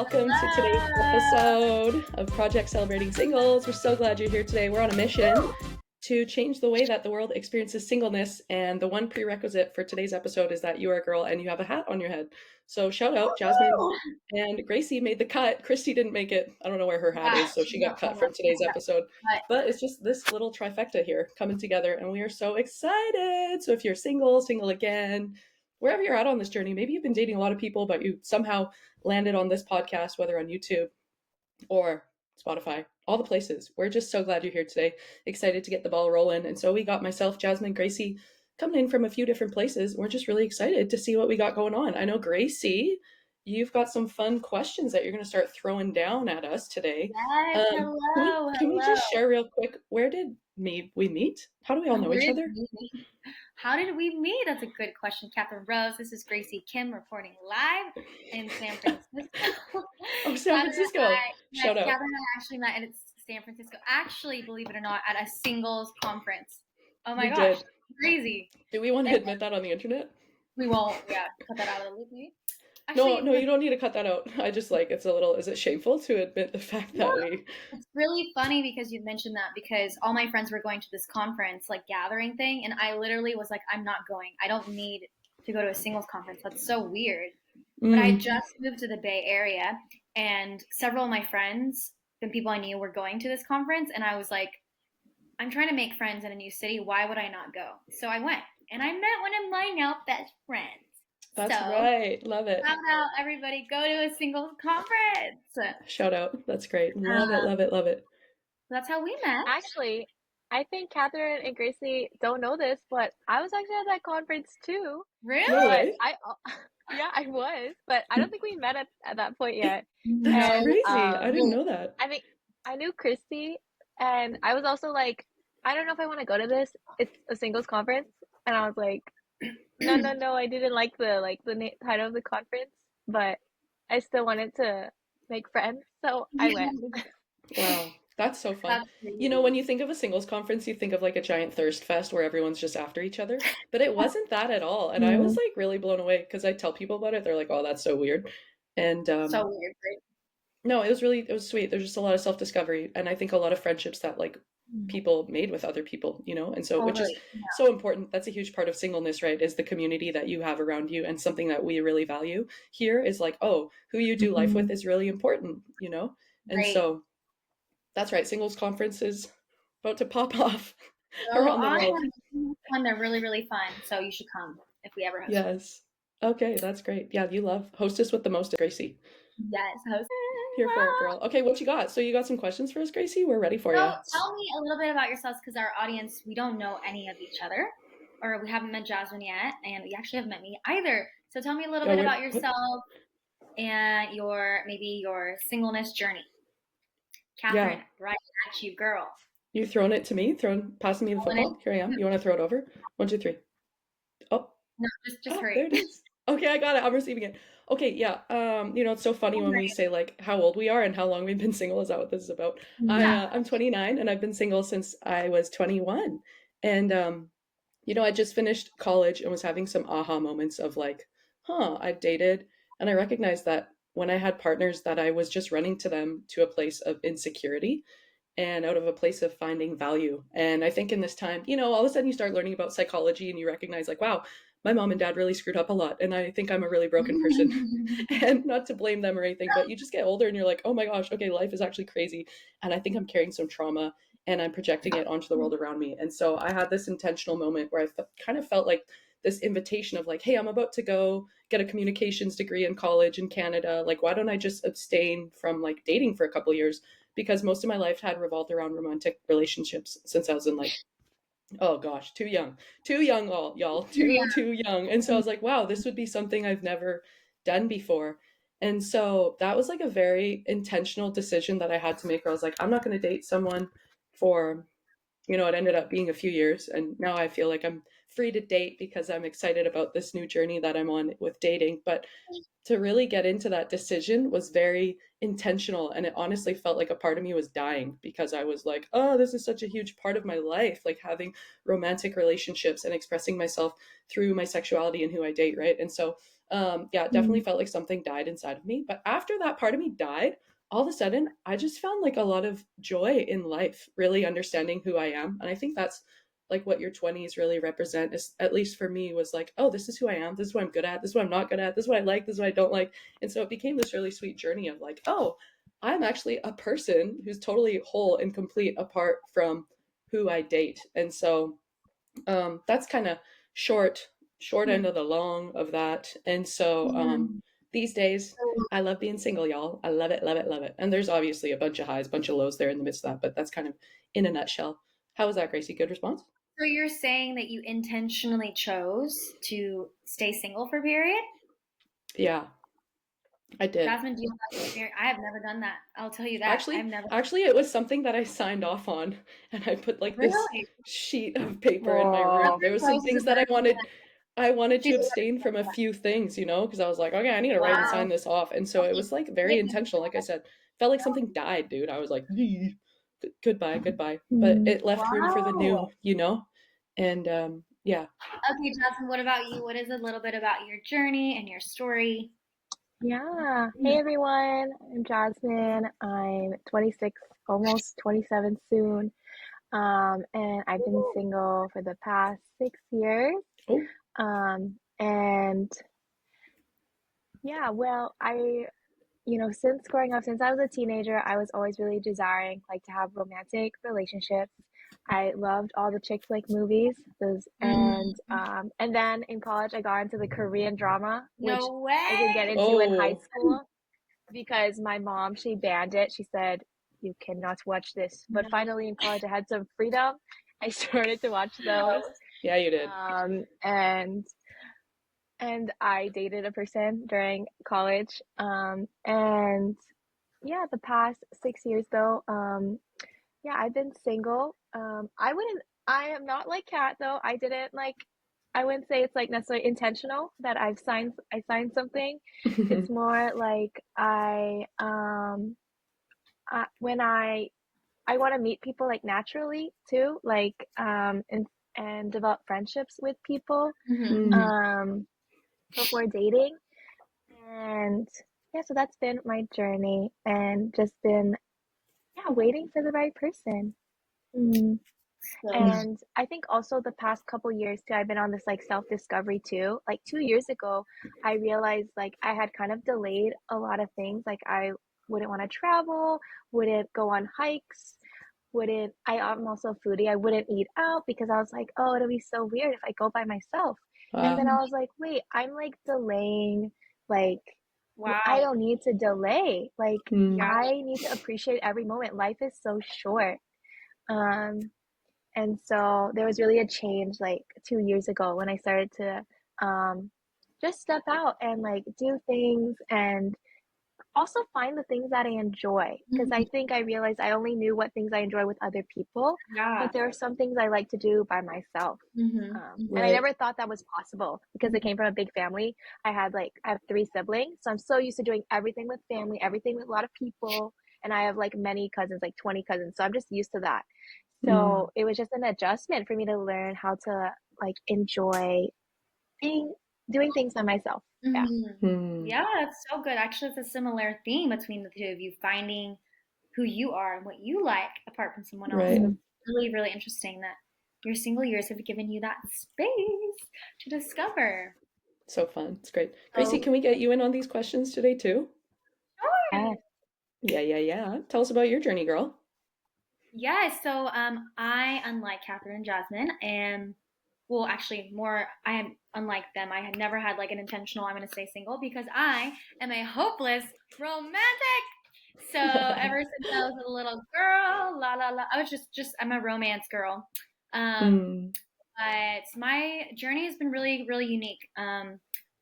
welcome to today's episode of Project Celebrating Singles. We're so glad you're here today. We're on a mission to change the way that the world experiences singleness, and the one prerequisite for today's episode is that you are a girl and you have a hat on your head. So shout out, Jasmine and Gracie made the cut. Christy didn't make it. I don't know where her hat is, so she got cut from today's episode. But it's just this little trifecta here coming together, and we are so excited. So if you're single again, wherever you're at on this journey, maybe you've been dating a lot of people, but you somehow landed on this podcast, whether on YouTube or Spotify, all the places. We're just so glad you're here today. Excited to get the ball rolling. And so we got myself, Jasmine, Gracie coming in from a few different places. We're just really excited to see what we got going on. I know, Gracie, you've got some fun questions that you're going to start throwing down at us today. Yes, hello. Can we just share real quick, where did we meet? How do we all know each other? How did we meet? That's a good question, Katherine Rose. This is Gracie Kim reporting live in San Francisco. Oh, San Francisco. Shout out. Katherine and I actually met in San Francisco. Actually, believe it or not, at a singles conference. Oh my gosh, crazy. Do we want to admit that on the internet? We won't, cut that out of the loop, maybe. Actually, no, you don't need to cut that out. I just it's a little, is it shameful to admit the fact that It's really funny because you mentioned that, because all my friends were going to this conference, gathering thing, and I literally was like, I'm not going. I don't need to go to a singles conference. That's so weird. But I just moved to the Bay Area, and several of my friends and people I knew were going to this conference, and I was like, I'm trying to make friends in a new city. Why would I not go? So I went, and I met one of my now best friends. That's right. Love it. Shout out, everybody. Go to a singles conference. Shout out. That's great. Love it, love it, love it. That's how we met. Actually, I think Katherine and Gracie don't know this, but I was actually at that conference too. Really? No way. Yeah, I was. But I don't think we met at that point yet. That's crazy. I didn't know that. I think I knew Christy, and I was also like, I don't know if I want to go to this. It's a singles conference. And I was like, no, I didn't like the title of the conference, but I still wanted to make friends, so I went. Wow, that's so fun. You know, when you think of a singles conference, you think of a giant thirst fest where everyone's just after each other, but it wasn't that at all. And I was really blown away, because I tell people about it, they're like, oh, that's so weird. And so weird, right? No, it was sweet. There's just a lot of self-discovery, and I think a lot of friendships that people made with other people, and so which is so important. That's a huge part of singleness, right? Is the community that you have around you. And something that we really value here is who you do life with is really important, and so that's right. Singles conference is about to pop off around the world. And they're really, really fun. So you should come if we ever host. Yes. Okay, that's great. Yeah, you love hostess with the most, Gracie. Yes, hostess. Here for it, girl. Okay, what you got? So you got some questions for us, Gracie? We're ready for you. Tell me a little bit about yourselves, because our audience, we don't know any of each other, or we haven't met Jasmine yet, and we actually haven't met me either. So tell me a little bit about yourself and your singleness journey. Katherine, right at you, girl. You throwing it to me? Passing me the football? Here I am. You want to throw it over? 1, 2, 3. Oh. No, just hurry. There it is. Okay, I got it. I'm receiving it. Okay, yeah. It's so funny when we say how old we are and how long we've been single. Is that what this is about? Yeah. I'm 29, and I've been single since I was 21. And I just finished college and was having some aha moments of I've dated, and I recognized that when I had partners that I was just running to them to a place of insecurity and out of a place of finding value. And I think in this time, all of a sudden you start learning about psychology, and you recognize wow, my mom and dad really screwed up a lot, and I think I'm a really broken person. And not to blame them or anything, but you just get older and you're like, oh my gosh, okay, life is actually crazy. And I think I'm carrying some trauma, and I'm projecting it onto the world around me. And so I had this intentional moment where I kind of felt like this invitation of hey, I'm about to go get a communications degree in college in Canada. Why don't I just abstain from dating for a couple of years? Because most of my life had revolved around romantic relationships since I was in oh gosh, too young, y'all, too young. And so I was like, wow, this would be something I've never done before. And so that was a very intentional decision that I had to make, where I was like, I'm not going to date someone for, it ended up being a few years. And now I feel like I'm free to date because I'm excited about this new journey that I'm on with dating. But to really get into that decision was very intentional. And it honestly felt like a part of me was dying, because I was like, oh, this is such a huge part of my life, having romantic relationships and expressing myself through my sexuality and who I date, right? And so Yeah, it definitely felt like something died inside of me. But after that part of me died, all of a sudden, I just found like a lot of joy in life, really understanding who I am. And I think that's like what your 20s really represent, is at least for me, was like, oh, this is who I am, this is what I'm good at, this is what I'm not good at, this is what I like, this is what I don't like. And so it became this really sweet journey of like, oh, I'm actually a person who's totally whole and complete apart from who I date. And so that's kind of short end of the long of that. And so these days I love being single, y'all. I love it, love it, love it. And there's obviously a bunch of highs, bunch of lows there in the midst of that, but that's kind of in a nutshell. How was that, Gracie? Good response? So you're saying that you intentionally chose to stay single for a period? Yeah, I did. Jasmine, do you have that experience? I have never done that. I'll tell you that. I've Actually, never. actually, it was something that I signed off on, and I put like this Really? sheet of paper in my room. Whoa. There was Jasmine some poses a things that I version wanted. I wanted she to does abstain from a that. few things, because I was like, okay, I need to write and Wow. sign this off. And so it Okay. was like very intentional. Like I said, felt like something died, dude. I was like, goodbye, goodbye. But Mm. it left room for the Wow. new. And yeah. Okay, Jasmine, what about you? What is a little bit about your journey and your story? Yeah. Hey everyone. I'm Jasmine. I'm 26, almost 27 soon. And I've been single for the past 6 years. Oh. And yeah, well, since growing up, since I was a teenager, I was always really desiring like to have romantic relationships. I loved all the chick flick movies, those, Mm. and then in college I got into the Korean drama, which No I didn't get way. into in high Oh. school because my mom, she banned it. She said, "You cannot watch this." But finally in college I had some freedom. I started to watch those. Yeah, you did. And I dated a person during college. And yeah, the past 6 years though, yeah, I've been single. I am not like Kat though. I wouldn't say it's like necessarily intentional that I signed something. It's more like when I want to meet people like naturally too, like and develop friendships with people Mm-hmm. Mm, um before dating. And yeah, so that's been my journey and just been, yeah, waiting for the right person. Mm. So, And I think also the past couple years too, I've been on this like self-discovery too. Like 2 years ago, I realized like I had kind of delayed a lot of things. Like I wouldn't want to travel, wouldn't go on hikes, I'm also a foodie. I wouldn't eat out because I was like, oh, it'll be so weird if I go by myself. And then wow. I was like, wait, I'm like delaying, like, I wow. don't need to delay. Like, Mm, Yeah. I need to appreciate every moment. Life is so short. Um, and so there was really a change like 2 years ago when I started to um, just step out and like do things and also find the things that I enjoy. Because I Mhm. think I realized I only knew what things I enjoy with other people, but Yeah. there are some things I like to do by myself. Mm-hmm. And I right. never thought that was possible because I came from a big family. I have three siblings, so I'm so used to doing everything with family, everything with a lot of people, and I have like many cousins, like 20 cousins, so I'm just used to that. Mm, So it was just an adjustment for me to learn how to like enjoy being doing things by myself. Yeah. Mm-hmm. mm, Yeah, that's so good. Actually, it's a similar theme between the two of you, finding who you are and what you like apart from someone else. right. So Mm. it's really, really interesting that your single years have given you that space to discover. So fun. It's great. Gracie, So, can we get you in on these questions today too? Yeah. sure. Yeah, yeah, yeah. Tell us about your journey, girl. Yeah, so I, unlike Catherine and Jasmine, am well, actually, more I am unlike them. I had never had like an intentional I'm going to stay single because I am a hopeless romantic. So ever since I was a little girl, la la la, I was just I'm a romance girl. Um, Mm, but my journey has been really, really unique.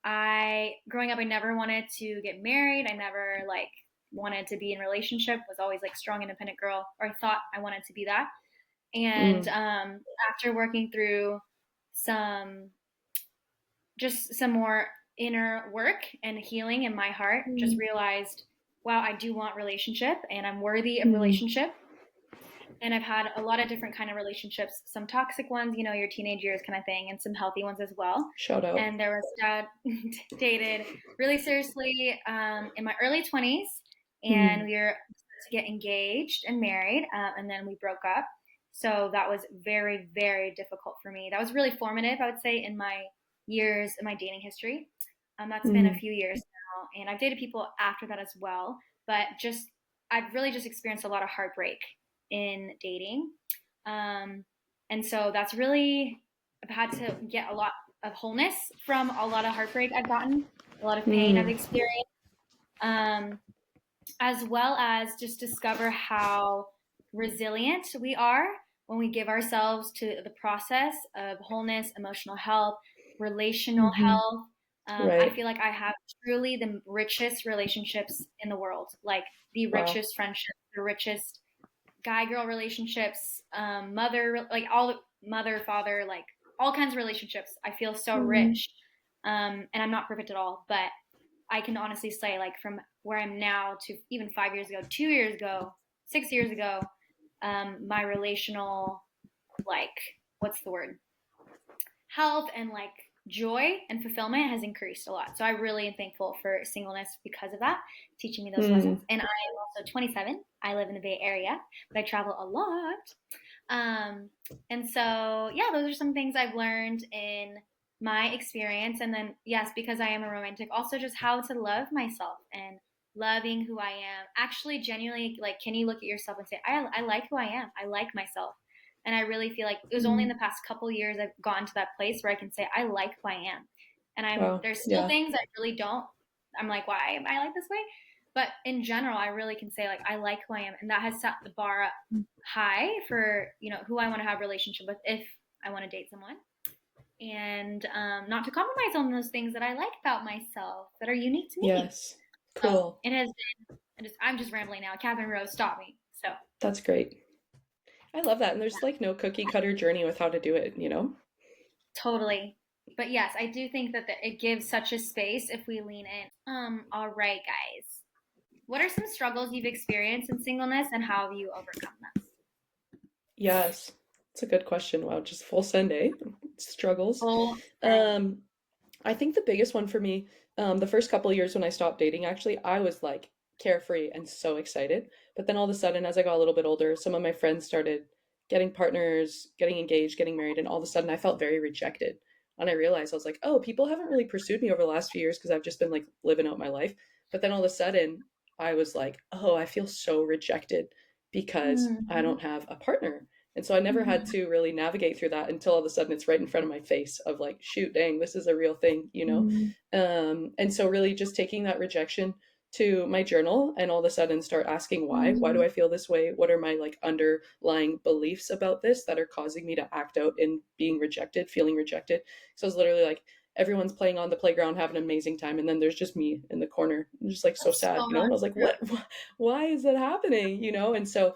I growing up, I never wanted to get married. I never like wanted to be in a relationship. Was always like strong, independent girl, or I thought I wanted to be that. And mm, after working through some some more inner work and healing in my heart, just Mm. realized, wow, I do want relationship, and I'm worthy of mm, relationship. And I've had a lot of different kind of relationships, some toxic ones, you know, your teenage years kind of thing, and some healthy ones as well. Shout out. And there was dad dated really seriously in my early 20s, and we were to get engaged and married, and then we broke up. So that was very, very difficult for me. That was really formative, I would say, in my years, in my dating history. That's been a few years now, and I've dated people after that as well. But just, I've really just experienced a lot of heartbreak in dating. And so that's really, I've had to get a lot of wholeness from a lot of heartbreak I've gotten, a lot of pain I've experienced, as well as just discover how resilient we are when we give ourselves to the process of wholeness, emotional health, relational health. I feel like I have truly the richest relationships in the world, like the richest friendships, the richest guy girl relationships, mother, like all the mother, father, like all kinds of relationships. I feel so rich. And I'm not perfect at all, but I can honestly say, like, from where I'm now to even 5 years ago, 2 years ago, 6 years ago, my relational, like, what's the word? Health and like joy and fulfillment has increased a lot. So I really am thankful for singleness because of that, teaching me those lessons. And I am also 27. I live in the Bay Area, but I travel a lot. And so, yeah, those are some things I've learned in my experience. And then, yes, because I am a romantic, also just how to love myself and loving who I am. Actually, genuinely, like, can you look at yourself and say, I like who I am? I like myself. And I really feel like it was only in the past couple years I've gotten to that place where I can say, I like who I am. And there's still things I really don't, I'm like, why am I like this way? But in general, I really can say, like, I like who I am. And that has set the bar up high for, you know, who I want to have a relationship with if I want to date someone. And not to compromise on those things that I like about myself that are unique to me. Yes. Cool. It has been, I'm just rambling now. Catherine Rose, stop me. So that's great. I love that. And there's like no cookie cutter journey with how to do it, you know? Totally. But yes, I do think that it gives such a space if we lean in. All right, guys. What are some struggles you've experienced in singleness and how have you overcome them? Yes. It's a good question. Wow, just full send, eh? Struggles. Full send. I think the biggest one for me, the first couple of years when I stopped dating, actually, I was like carefree and so excited. But then all of a sudden, as I got a little bit older, some of my friends started getting partners, getting engaged, getting married, and all of a sudden I felt very rejected. And I realized I was like, oh, people haven't really pursued me over the last few years because I've just been like living out my life. But then all of a sudden, I was like, oh, I feel so rejected because I don't have a partner. And so I never had to really navigate through that until all of a sudden it's right in front of my face of like, shoot, dang, this is a real thing, you know? And so really just taking that rejection to my journal and all of a sudden start asking why. Why do I feel this way? What are my like underlying beliefs about this that are causing me to act out in being rejected, feeling rejected? So it's literally like everyone's playing on the playground, having an amazing time, and then there's just me in the corner, just like so sad, you know? And I was like, what? Why is that happening? You know? And so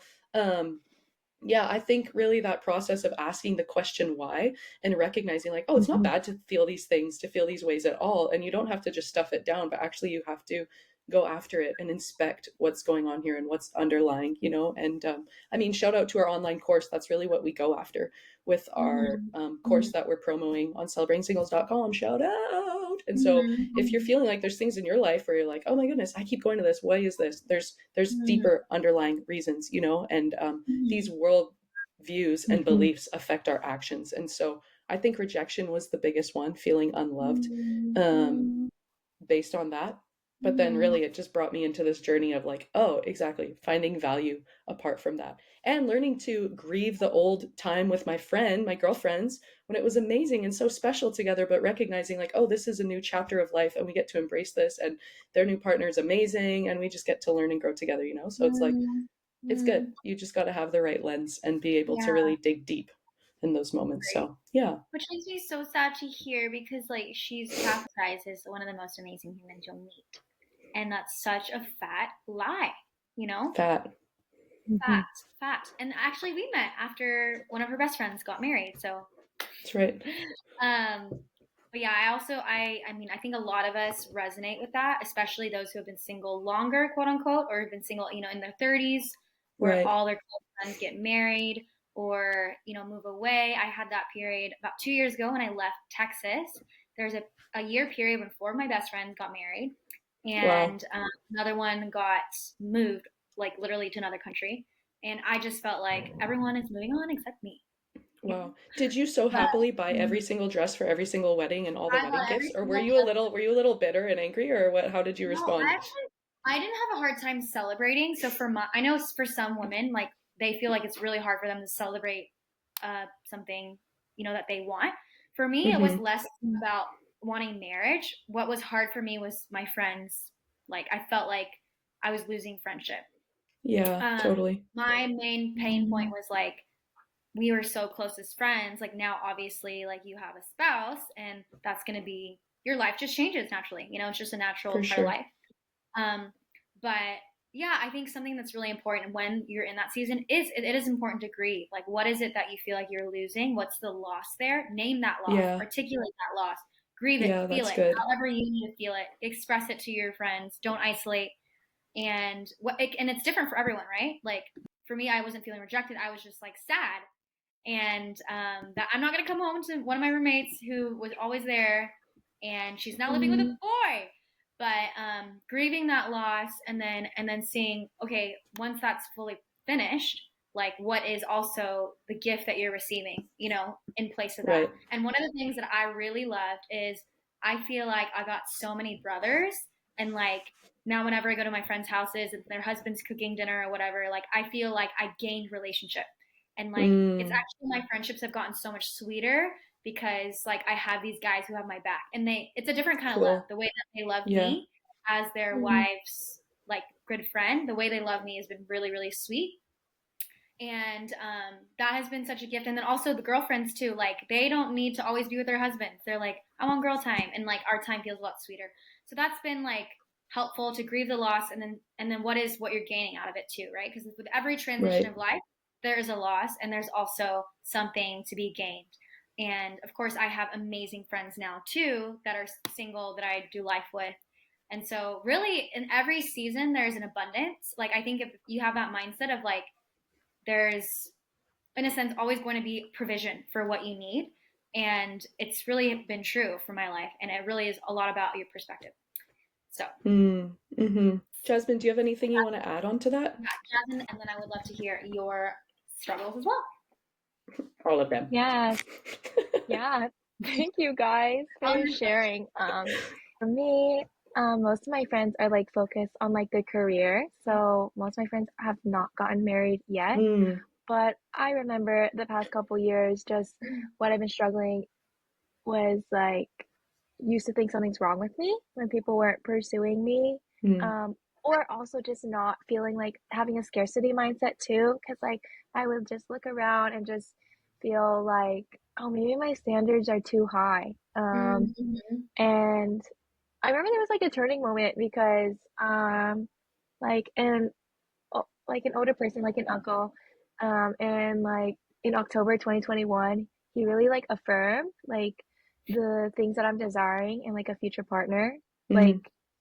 yeah, I think really that process of asking the question why and recognizing like, oh, it's not bad to feel these things, to feel these ways at all. And you don't have to just stuff it down, but actually you have to go after it and inspect what's going on here and what's underlying, you know? And I mean, shout out to our online course. That's really what we go after with our course that we're promoting on celebratingsingles.com. Shout out. And so if you're feeling like there's things in your life where you're like, oh my goodness, I keep going to this, why is this? There's deeper underlying reasons, you know, and these world views and beliefs affect our actions. And so I think rejection was the biggest one, feeling unloved based on that. But then really it just brought me into this journey of like, oh, exactly, finding value apart from that and learning to grieve the old time with my girlfriends, when it was amazing and so special together, but recognizing like, oh, this is a new chapter of life and we get to embrace this, and their new partner is amazing and we just get to learn and grow together, you know? So it's like, it's good. You just got to have the right lens and be able to really dig deep in those moments. So yeah. Which makes me so sad to hear because like she's catheterized as one of the most amazing humans you'll meet. And that's such a fat lie, you know? Fat. And actually we met after one of her best friends got married, so that's right. But yeah, I mean, I think a lot of us resonate with that, especially those who have been single longer, quote unquote, or have been single, you know, in their 30s, where Right. all their close friends get married or, move away. I had that period about 2 years ago when I left Texas. There's a year period when four of my best friends got married, Wow. and another one got moved, like literally to another country. And I just felt like everyone is moving on except me. Wow. Did you so But happily buy every single dress for every single wedding and all the I wedding bought gifts? every Or single dress. were you a little bitter and angry, or what, how did you No, respond? I didn't have a hard time celebrating. So I know for some women, like they feel like it's really hard for them to celebrate something, that they want. For me, it was Mm-hmm. less about wanting marriage. What was hard for me was my friends. Like I felt like I was losing friendship. Yeah, Um, totally. my main pain point was like we were so close as friends. Like now, obviously, like you have a spouse, and that's going to be your life just changes naturally. It's just a natural For part of sure. life. Um, but yeah, I think something that's really important when you're in that season is it is important to grieve. Like, what is it that you feel like you're losing? What's the loss there? Name that loss, Yeah. articulate that loss, grieve it, Yeah, feel that's it, good. however you need to feel it, express it to your friends. Don't isolate. And it's different for everyone, right? Like for me, I wasn't feeling rejected. I was just like sad, and that I'm not gonna come home to one of my roommates who was always there, and she's now living with a Mm-hmm. boy. But grieving that loss, and then seeing, okay, once that's fully finished, like what is also the gift that you're receiving, in place of that. Right. And one of the things that I really loved is I feel like I got so many brothers, and like now whenever I go to my friends' houses and their husband's cooking dinner or whatever, like I feel like I gained relationship, and like it's Mm, actually my friendships have gotten so much sweeter because like I have these guys who have my back, and it's a different kind of love. cool. The way that they love Yeah. me as their Mm-hmm. wives, like good friend, the way they love me has been really, really sweet. And that has been such a gift. And then also the girlfriends too, like they don't need to always be with their husbands. They're like, I want girl time, and like our time feels a lot sweeter. So that's been like helpful to grieve the loss, and then what you're gaining out of it too, right? Because with every transition Right. of life, there is a loss, and there's also something to be gained. And of course, I have amazing friends now too that are single that I do life with. And so, really, in every season, there's an abundance. Like, I think if you have that mindset of like, there's, in a sense, always going to be provision for what you need. And it's really been true for my life. And it really is a lot about your perspective. So, Mm, mm-hmm. Jasmine, do you have anything you want to add on to that? yeah, Jasmine, and then I would love to hear your struggles as well. All of them. Yes. Yeah. Thank you guys Oh, for sharing. For me, most of my friends are like focused on like their career. So most of my friends have not gotten married yet. Mm, But I remember the past couple years, just what I've been struggling was like used to think something's wrong with me when people weren't pursuing me. mm, Um, or also just not feeling like having a scarcity mindset too, because like I would just look around and just feel like, oh, maybe my standards are too high. mm-hmm. And I remember there was like a turning moment because like an like an older person, like an uncle, and like in October 2021, he really like affirmed like the things that I'm desiring in like a future partner. Like,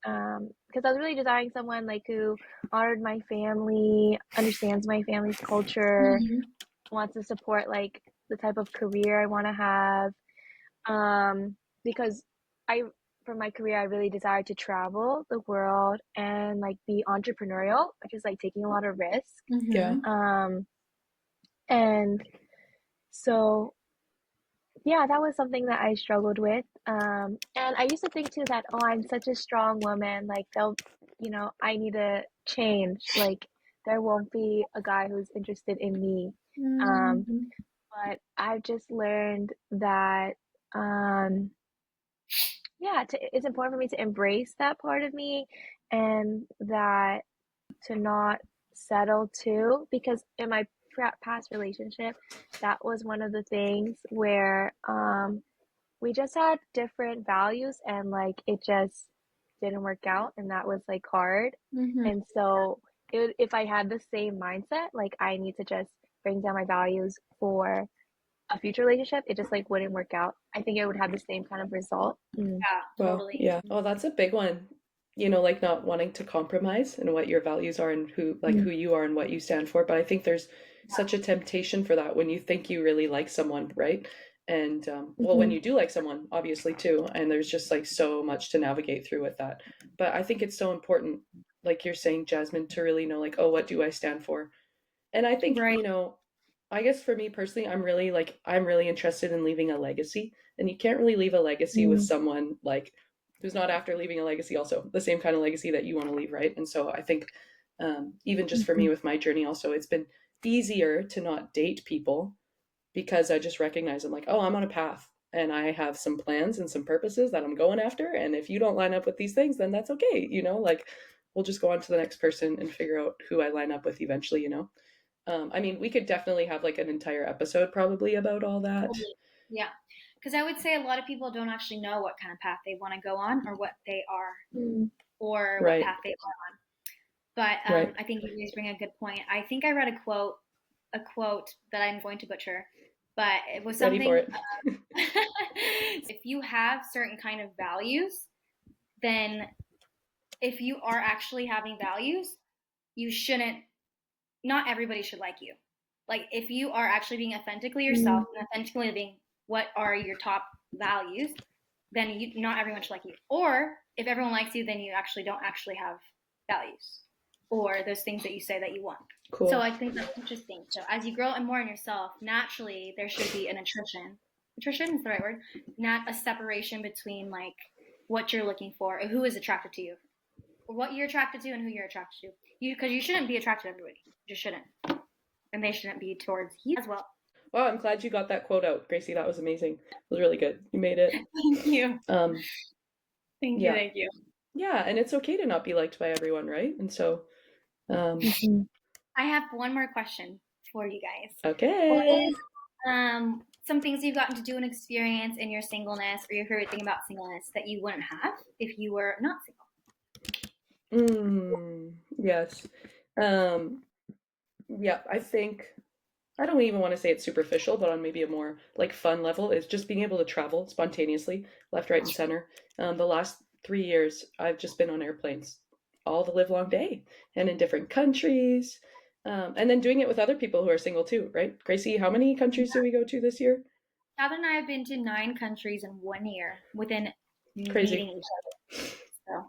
mm, because I was really desiring someone like who honored my family, understands my family's culture, Mm-hmm. wants to support like the type of career I want to have. Because I, for my career, I really desire to travel the world and like be entrepreneurial, which is like taking a lot of risk. yeah. Mm-hmm. Um, and so, yeah, that was something that I struggled with. And I used to think too that, oh, I'm such a strong woman. Like, I need to change. Like, there won't be a guy who's interested in me. Um, Mm-hmm. but I've just learned that, um, yeah, it's important for me to embrace that part of me and that to not settle too, because in my past relationship, that was one of the things where we just had different values and like it just didn't work out, and that was like hard. Mm-hmm. And so if I had the same mindset, like I need to just bring down my values for a future relationship, it just like wouldn't work out. I think it would have the same kind of result. Yeah, Well, totally. yeah. Oh, that's a big one. like not wanting to compromise and what your values are and who you are and what you stand for. But I think there's such a temptation for that when you think you really like someone, right? And well, when Mm-hmm. you do like someone, obviously too, and there's just like so much to navigate through with that. But I think it's so important, like you're saying, Jasmine, to really know, like, oh, what do I stand for? And I think, Right. I guess for me personally, I'm really interested in leaving a legacy. And you can't really leave a legacy with Mm-hmm. someone like who's not after leaving a legacy also the same kind of legacy that you want to leave, right? And so I think even just for me with my journey also, it's been easier to not date people because I just recognize I'm like, oh, I'm on a path and I have some plans and some purposes that I'm going after. And if you don't line up with these things, then that's okay. Like we'll just go on to the next person and figure out who I line up with eventually. I mean, we could definitely have like an entire episode probably about all that. Yeah. Because I would say a lot of people don't actually know what kind of path they want to go on or what they are or what Right, path they are on. But right. I think you guys bring a good point. I think I read a quote that I'm going to butcher, but it was Ready for something. it. If you have certain kind of values, then if you are actually having values, you shouldn't. Not everybody should like you. Like if you are actually being authentically yourself and authentically living what are your top values, then not everyone should like you. Or if everyone likes you, then you actually don't actually have values or those things that you say that you want. So Cool. I think that's interesting. So as you grow and more in yourself, naturally there should be an attrition. Attrition is the right word. Not a separation between like what you're looking for, or who is attracted to you, or what you're attracted to, and who you're attracted to. Because you shouldn't be attracted to everybody. You just shouldn't, and they shouldn't be towards you as well. Wow, I'm glad you got that quote out, Gracie. That was amazing. It was really good. You made it. Thank you. Um, Thank you. yeah. Thank you. Yeah, and it's okay to not be liked by everyone, right? And so, um, Mm-hmm. I have one more question for you guys. What okay. is some things you've gotten to do and experience in your singleness or your favorite thing about singleness that you wouldn't have if you were not Yes. Um, yeah, I think I don't even want to say it's superficial, but on maybe a more like fun level is just being able to travel spontaneously, left, right, and center. The last 3 years, I've just been on airplanes all the live long day and in different countries. And then doing it with other people who are single too, right? Gracie, how many countries did we go to this year? Catherine and I have been to 9 countries in one year within Crazy. meeting each other.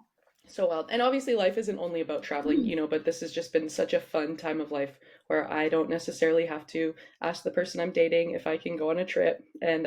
So wild. And obviously life isn't only about traveling, but this has just been such a fun time of life where I don't necessarily have to ask the person I'm dating if I can go on a trip. And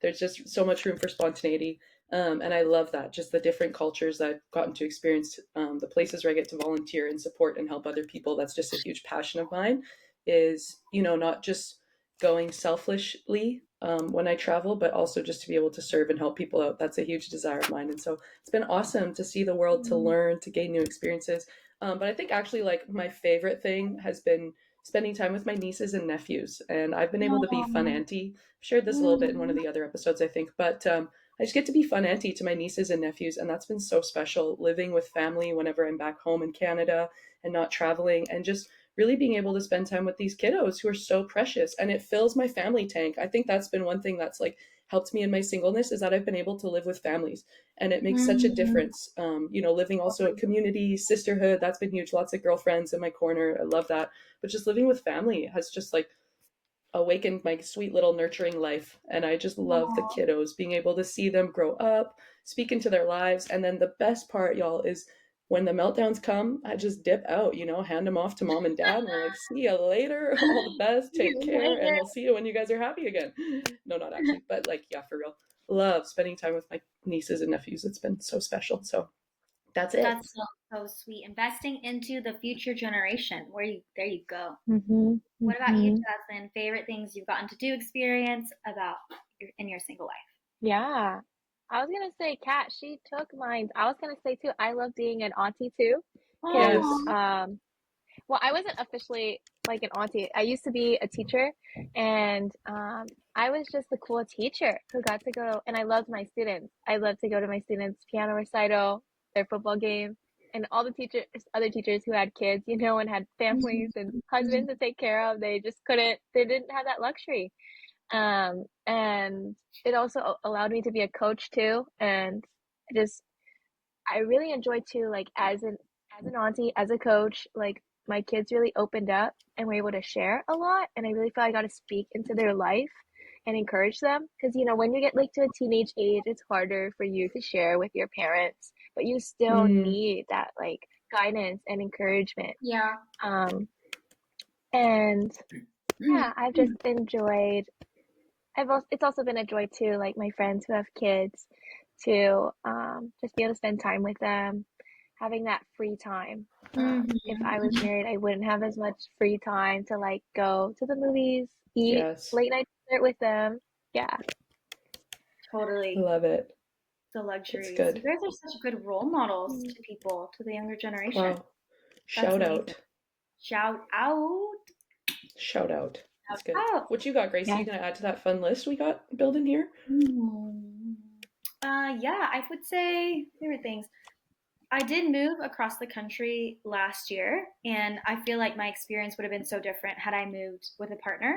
there's just so much room for spontaneity. And I love that, just the different cultures that I've gotten to experience, the places where I get to volunteer and support and help other people. That's just a huge passion of mine is, not just going selfishly when I travel, but also just to be able to serve and help people out. That's a huge desire of mine. And so it's been awesome to see the world, to learn, to gain new experiences. But I think actually, like, my favorite thing has been spending time with my nieces and nephews. And I've been able to be fun So, auntie. I've shared this a little bit in one of the other episodes, I think. But I just get to be fun auntie to my nieces and nephews. And that's been so special living with family whenever I'm back home in Canada and not traveling, and just really being able to spend time with these kiddos who are so precious, and it fills my family tank. I think that's been one thing that's like helped me in my singleness, is that I've been able to live with families, and it makes such a difference. Living also at community, sisterhood, that's been huge. Lots of girlfriends in my corner. I love that. But just living with family has just like awakened my sweet little nurturing life. And I just love the kiddos, being able to see them grow up, speak into their lives. And then the best part, y'all, is when the meltdowns come, I just dip out, hand them off to mom and dad. And we're like, see you later. All the best. see Take you care. And later. we'll see you when you guys are happy again. No, not actually. But like, yeah, for real. Love spending time with my nieces and nephews. It's been so special. So that's it. That's so sweet. Investing into the future generation. There you go. Mm-hmm. What about you, Mm-hmm. Jasmine? Favorite things you've gotten to do, experience about in your single life? Yeah. I was gonna say, Kat, she took mine. I was gonna say too, I love being an auntie too, because Yes. Oh, well, I wasn't officially like an auntie. I used to be a teacher, and I was just the cool teacher who got to go, and I loved my students. I loved to go to my students' piano recital, their football game, and all the teachers, other teachers who had kids, and had families and husbands to take care of. They just couldn't. They didn't have that luxury. And it also allowed me to be a coach too, and just I really enjoy too, like as an auntie, as a coach, like my kids really opened up and were able to share a lot, and I really feel I got to speak into their life and encourage them because when you get like to a teenage age, it's harder for you to share with your parents, but you still Mm, need that like guidance and encouragement. Yeah. Um, and yeah, I've just enjoyed. It's also been a joy too, like my friends who have kids, to just be able to spend time with them, having that free time. If I was Mm-hmm. married, I wouldn't have as much free time to like go to the movies, eat yes, late night dinner with them. Yeah. I Totally. love it. The That's luxuries. You good. guys are such good role models Mm. to people, to the younger generation. Wow. That's Shout amazing. out. Shout out. Shout out. Shout That's good. out. What you got, Gracie? Yeah. You gonna add to that fun list we got building here? Hmm. Yeah, I would say favorite things. I did move across the country last year, and I feel like my experience would have been so different had I moved with a partner.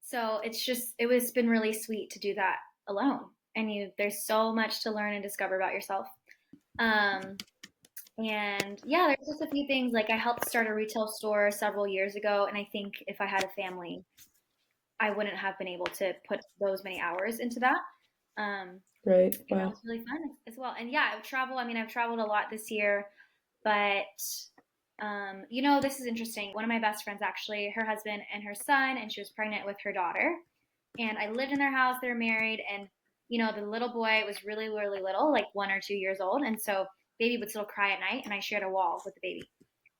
So it was been really sweet to do that alone. And there's so much to learn and discover about yourself. Um, and yeah, there's just a few things. Like I helped start a retail store several years ago, and I think if I had a family, I wouldn't have been able to put those many hours into that. Um, Right. and that Wow. was really fun as well. And yeah, I would travel. I mean, I've traveled a lot this year, but this is interesting. One of my best friends, actually, her husband and her son, and she was pregnant with her daughter. And I lived in their house. They were married, and the little boy was really, really little, like 1 or 2 years old, and so baby would still cry at night, and I shared a wall with the baby.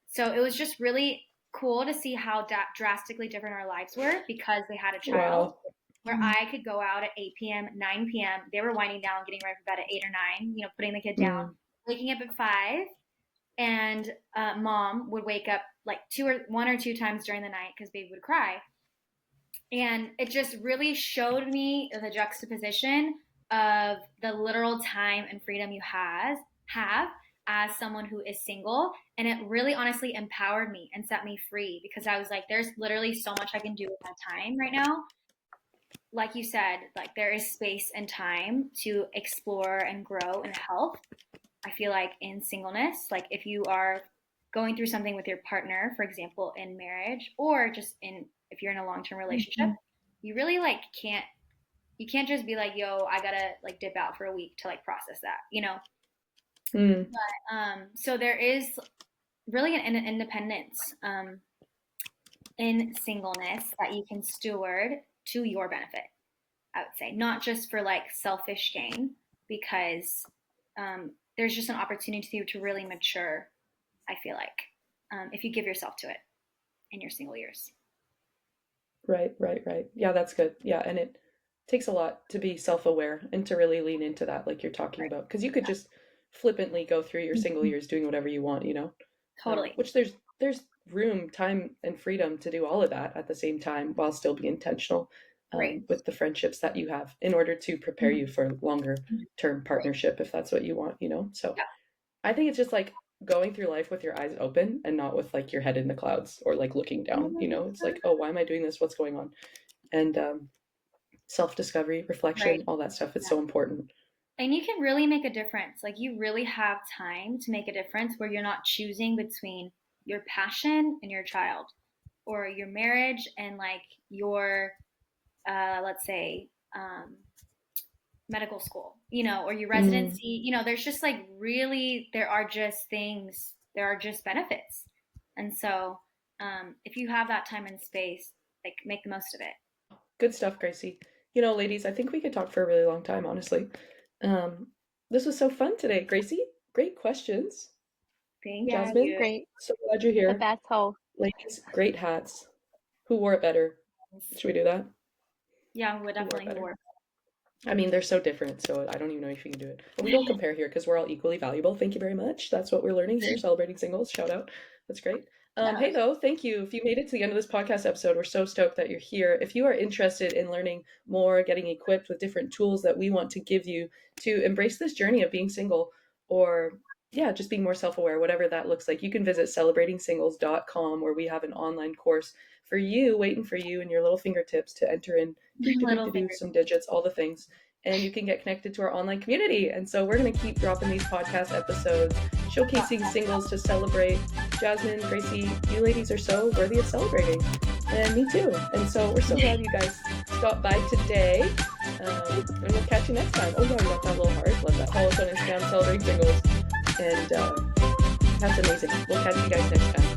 So it was just really cool to see how drastically different our lives were because they had a child. Wow. Where I could go out at 8 p.m., 9 p.m. They were winding down, getting ready for bed at 8 or 9. Putting the kid down, Mm, waking up at 5, and mom would wake up like one or two times during the night because baby would cry, and it just really showed me the juxtaposition of the literal time and freedom you have as someone who is single. And it really honestly empowered me and set me free because I was like, there's literally so much I can do with my time right now. Like you said, like there is space and time to explore and grow and health. I feel like in singleness, like if you are going through something with your partner, for example, in marriage, or just if you're in a long term relationship, Mhm. you really like can't just be like, yo, I gotta like dip out for a week to like process that. mm, So there is really an independence in singleness that you can steward to your benefit. I would say, not just for like selfish gain, because there's just an opportunity to really mature. I feel like if you give yourself to it in your single years. right, right, right. Yeah, that's good. Yeah, and it takes a lot to be self-aware and to really lean into that, like you're talking Right. about, because you could just flippantly go through your single Mhm. years doing whatever you want, Totally. which there's room, time, and freedom to do all of that at the same time while still be intentional Right. with the friendships that you have in order to prepare you for longer term Right. partnership if that's what you want. So Yeah. I think it's just like going through life with your eyes open and not with like your head in the clouds or like looking down. It's like, oh, why am I doing this? What's going on? And self-discovery, Right. reflection, all that stuff. It's Yeah. so important. And you can really make a difference. Like you really have time to make a difference where you're not choosing between your passion and your child, or your marriage and like your let's say medical school, or your Mm, residency. There's just like really, there are just benefits. And so if you have that time and space, like make the most of it. good stuff, Gracie. Ladies, I think we could talk for a really long time, honestly. Um, this was so fun today, Gracie. Great questions. Thank Yeah, it was Jasmine, you. great. so glad you're The here. best host. Ladies, great hats. Who wore it better? Should we do that? Yeah, we're Who wore it definitely better? more. I mean, they're so different, so I don't even know if you can do it. But we don't compare here because we're all equally valuable. Thank you very much. That's what we're learning here, celebrating singles. Shout out. That's great. Yeah. Hey, though, thank you. If you made it to the end of this podcast episode, we're so stoked that you're here. If you are interested in learning more, getting equipped with different tools that we want to give you to embrace this journey of being single, or yeah, just being more self-aware, whatever that looks like. You can visit celebratingsingles.com, where we have an online course for you, waiting for you and your little fingertips to enter in, Little do finger. some digits, all the things. And you can get connected to our online community. And so we're going to keep dropping these podcast episodes, showcasing singles to celebrate. Jasmine, Gracie, you ladies are so worthy of celebrating. And me too. And so we're so glad you guys stopped by today. And we'll catch you next time. Oh yeah, we got that little heart. Love that. Follow us on Instagram, Celebrating Singles. And that's amazing. We'll catch you guys next time.